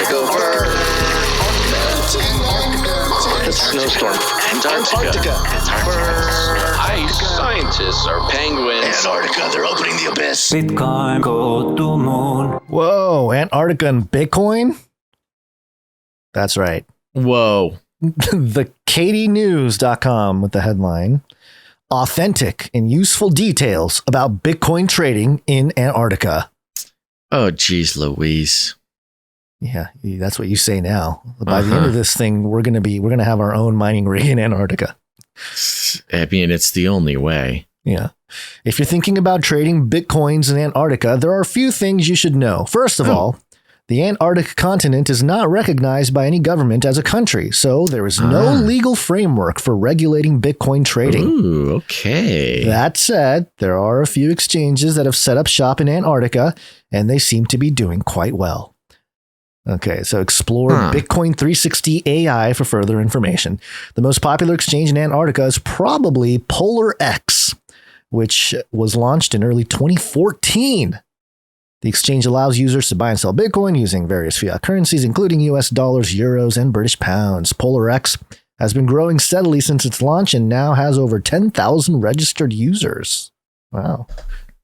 go for A snowstorm. Antarctica. ice. Scientists are penguins. Antarctica, they're opening the abyss. Bitcoin, go to moon. Whoa, Antarctica and Bitcoin? That's right. Whoa. The canarycry.party with the headline, Authentic and Useful Details About Bitcoin Trading in Antarctica. Oh, geez, Louise. Yeah, that's what you say now. By the end of this thing, we're gonna have our own mining rig in Antarctica. I mean, it's the only way. Yeah. If you're thinking about trading Bitcoins in Antarctica, there are a few things you should know. First of all, the Antarctic continent is not recognized by any government as a country, so there is no legal framework for regulating Bitcoin trading. Ooh, okay. That said, there are a few exchanges that have set up shop in Antarctica, and they seem to be doing quite well. Okay, so explore Bitcoin 360 AI for further information. The most popular exchange in Antarctica is probably PolarX, which was launched in early 2014. The exchange allows users to buy and sell Bitcoin using various fiat currencies, including US dollars, euros, and British pounds. PolarX has been growing steadily since its launch and now has over 10,000 registered users. Wow.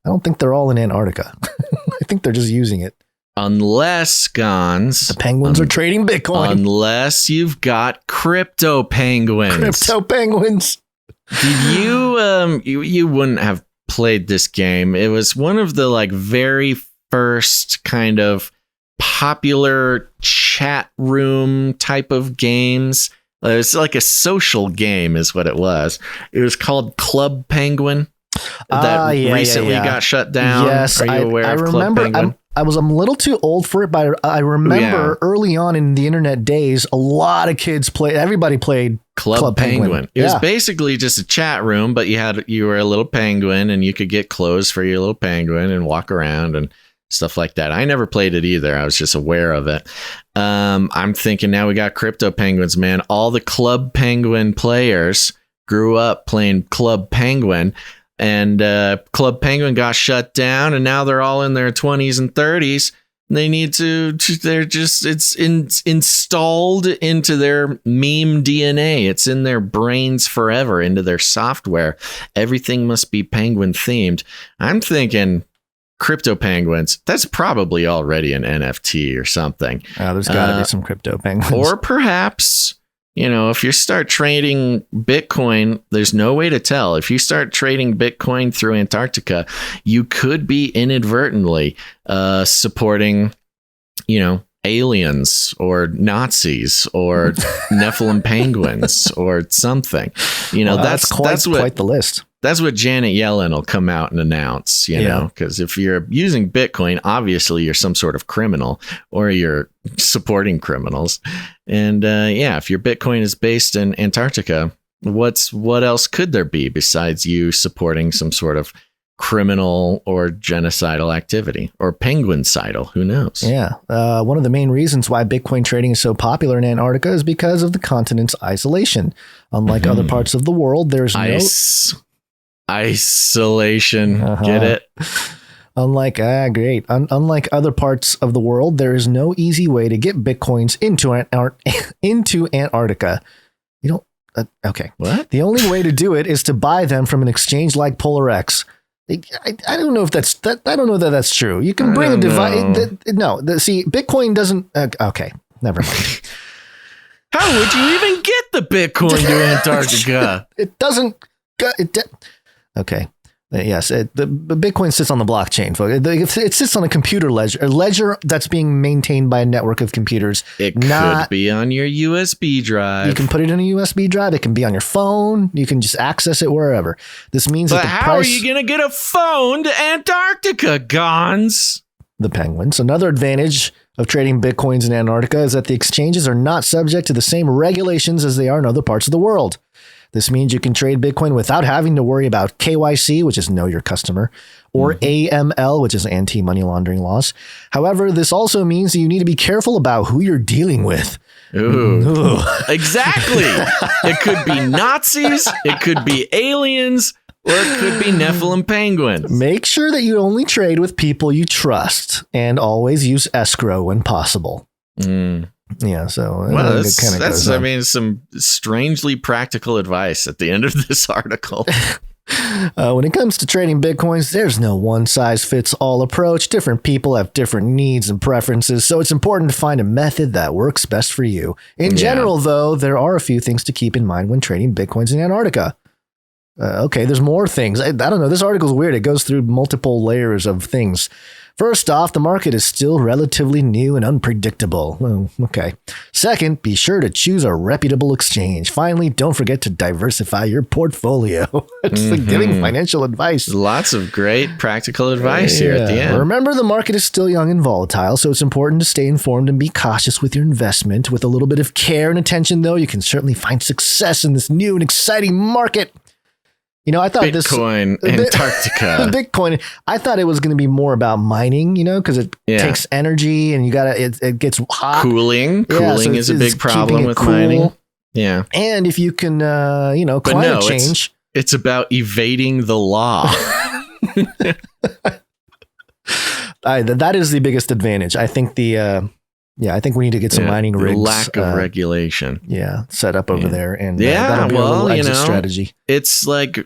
I don't think they're all in Antarctica. I think they're just using it. Unless, Gons, the penguins are trading Bitcoin. Unless you've got crypto penguins. Crypto penguins. Did you wouldn't have played this game. It was one of the very first kind of popular chat room type of games. It's like a social game is what it was. It was called Club Penguin. That recently got shut down. Yes, are you aware of remember, Club Penguin? I was a little too old for it, but I remember early on in the internet days, a lot of kids everybody played Club Penguin. It was basically just a chat room, but you were a little penguin and you could get clothes for your little penguin and walk around and stuff like that. I never played it either. I was just aware of it. I'm thinking now we got crypto penguins, man. All the Club Penguin players grew up playing Club Penguin. And Club Penguin got shut down, and now they're all in their 20s and 30s. They need it's installed into their meme DNA. It's in their brains forever, into their software. Everything must be penguin themed. I'm thinking crypto penguins, that's probably already an NFT or something. There's got to be some crypto penguins. Or perhaps, if you start trading Bitcoin, there's no way to tell. If you start trading Bitcoin through Antarctica, you could be inadvertently supporting, aliens or Nazis or Nephilim penguins or something. That's quite the list. That's what Janet Yellen will come out and announce, because if you're using Bitcoin, obviously you're some sort of criminal or you're supporting criminals. And if your Bitcoin is based in Antarctica, what else could there be besides you supporting some sort of criminal or genocidal activity or penguincidal? Who knows? Yeah. One of the main reasons why Bitcoin trading is so popular in Antarctica is because of the continent's isolation. Unlike other parts of the world, there's isolation. Get it? Unlike other parts of the world, there is no easy way to get Bitcoins into Antarctica. You don't. Okay. What? The only way to do it is to buy them from an exchange like PolarX. I don't know if that's that. I don't know that that's true. You can bring a device. See, Bitcoin doesn't. Okay. Never mind. How would you even get the Bitcoin to Antarctica? It doesn't. Okay. Yes, the Bitcoin sits on the blockchain, folks. It sits on a computer ledger that's being maintained by a network of computers. It could be on your USB drive. You can put it in a USB drive. It can be on your phone. You can just access it wherever. This means that how are you going to get a phone to Antarctica, Gons? The penguins. Another advantage of trading Bitcoins in Antarctica is that the exchanges are not subject to the same regulations as they are in other parts of the world. This means you can trade Bitcoin without having to worry about KYC, which is know your customer, or AML, which is anti-money laundering laws. However, this also means that you need to be careful about who you're dealing with. Ooh. Exactly. It could be Nazis, it could be aliens, or it could be Nephilim penguins. Make sure that you only trade with people you trust and always use escrow when possible. Yeah, so Well, it kind of goes on. I mean, some strangely practical advice at the end of this article. When it comes to trading Bitcoins, there's no one-size-fits-all approach. Different people have different needs and preferences, so it's important to find a method that works best for you. In general, though, there are a few things to keep in mind when trading Bitcoins in Antarctica. Okay, there's more things. I don't know. This article is weird. It goes through multiple layers of things. First off, the market is still relatively new and unpredictable. Oh, okay. Second, be sure to choose a reputable exchange. Finally, don't forget to diversify your portfolio. It's like giving financial advice. Lots of great practical advice here at the end. Remember, the market is still young and volatile, so it's important to stay informed and be cautious with your investment. With a little bit of care and attention, though, you can certainly find success in this new and exciting market. You know, I thought Bitcoin, Antarctica. Bitcoin, I thought it was going to be more about mining, you know, because it takes energy and it gets hot. Cooling so is a big problem with cool. mining. Yeah. And if you can, climate change. It's about evading the law. That is the biggest advantage. I think I think we need to get some mining rigs. Lack of regulation. Set up over there. And that'll be a little exit strategy. It's like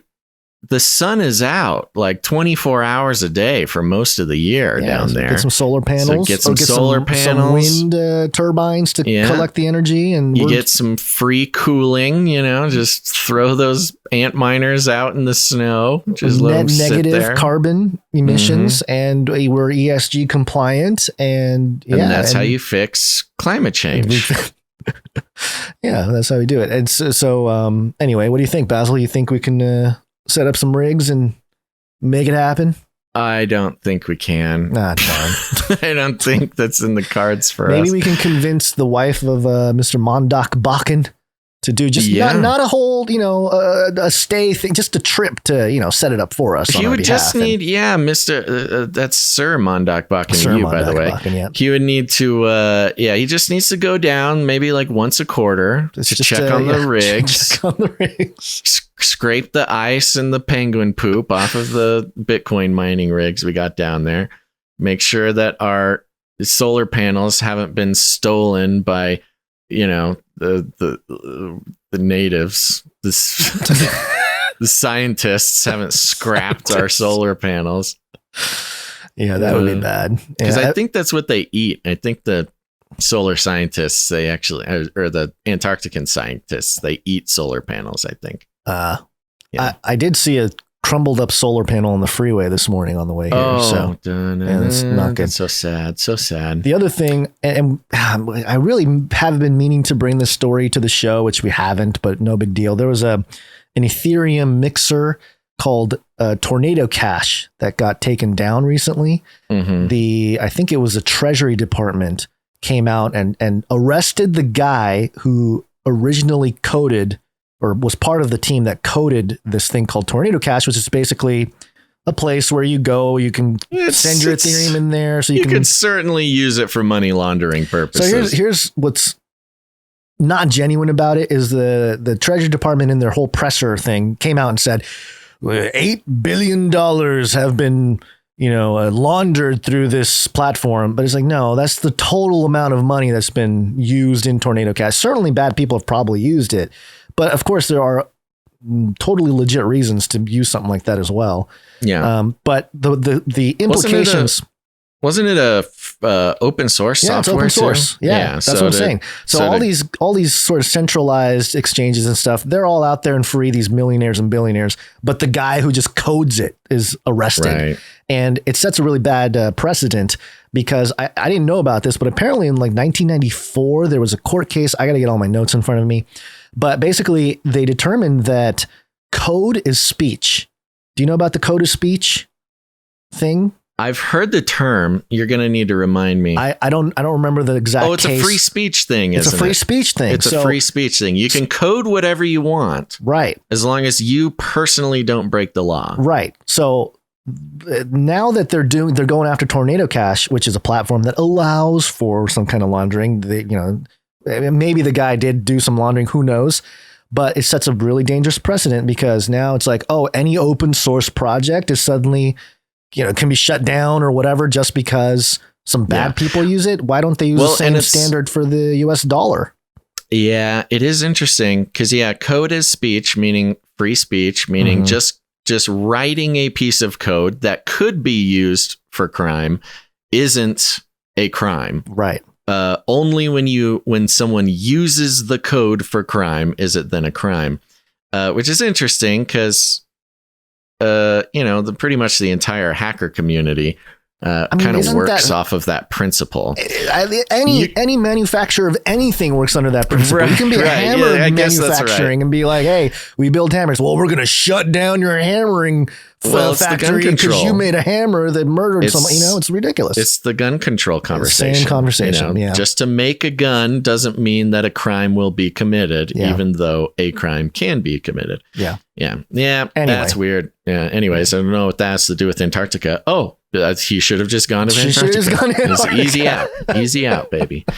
the sun is out like 24 hours a day for most of the year down there. Get some solar panels. Get some solar panels. Some wind turbines to collect the energy. And you get some free cooling, just throw those ant miners out in the snow. Just let them sit negative there. Carbon emissions. And we're ESG compliant. And that's how you fix climate change. That's how we do it. And so anyway, what do you think, Basil? You think we can set up some rigs and make it happen? I don't think we can. Darn. I don't think that's in the cards for us. Maybe we can convince the wife of Mr. Mondak Bakken to do just not a whole, a stay thing, just a trip to, set it up for us. He would just need, Mr. That's Sir Mondak Bakken, by the way. Bakken, he would need to, he just needs to go down maybe like once a quarter to check on the rigs. Check on the rigs. Scrape the ice and the penguin poop off of the Bitcoin mining rigs we got down there. Make sure that our solar panels haven't been stolen by, the natives. The scientists haven't scrapped our solar panels. Yeah, that would be bad. Because I think that's what they eat. I think the solar scientists, or the Antarctican scientists, they eat solar panels, I think. I did see a crumbled up solar panel on the freeway this morning on the way here. That's not good. That's so sad. So sad. The other thing, and I really have been meaning to bring this story to the show, which we haven't, but no big deal. There was an Ethereum mixer called Tornado Cash that got taken down recently. I think it was the Treasury Department came out and arrested the guy who originally coded or was part of the team that coded this thing called Tornado Cash, which is basically a place where you go, you can send your Ethereum in there. So you can certainly use it for money laundering purposes. So here's what's not genuine about it is the Treasury Department in their whole presser thing came out and said, $8 billion have been, laundered through this platform. But it's like, no, that's the total amount of money that's been used in Tornado Cash. Certainly bad people have probably used it. But of course, there are totally legit reasons to use something like that as well. Yeah. But the implications. Wasn't it a open source software? It's open source. Yeah, that's what I'm saying. So all these sort of centralized exchanges and stuff, they're all out there and free, these millionaires and billionaires. But the guy who just codes it is arrested. Right. And it sets a really bad precedent because I didn't know about this, but apparently in like 1994, there was a court case. I got to get all my notes in front of me. But basically, they determined that code is speech. Do you know about the code of speech thing? I've heard the term. You're going to need to remind me. I don't remember the exact case. Oh, it's a free speech thing, isn't it? It's a free speech thing. It's a free speech thing. You can code whatever you want. Right. As long as you personally don't break the law. Right. So now that they're going after Tornado Cash, which is a platform that allows for some kind of laundering. Maybe the guy did do some laundering, who knows, but it sets a really dangerous precedent because now it's like, any open source project is suddenly, can be shut down or whatever just because some bad people use it. Why don't they use the same standard for the US dollar? Yeah, it is interesting because, code is speech, meaning free speech, meaning just writing a piece of code that could be used for crime isn't a crime. Right. Only when someone uses the code for crime is it then a crime, which is interesting because, pretty much the entire hacker community kind of works off of that principle. Any manufacturer of anything works under that principle. Right, you can be a hammer manufacturing and be like, hey, we build hammers. Well, we're going to shut down your hammering factory because you made a hammer that murdered someone. It's ridiculous. It's the gun control conversation. Same conversation. Just to make a gun doesn't mean that a crime will be committed, even though a crime can be committed. Yeah. Anyway. That's weird. Yeah. Anyways, I don't know what that has to do with Antarctica. Oh, he should have just gone to Antarctica. Easy out, baby.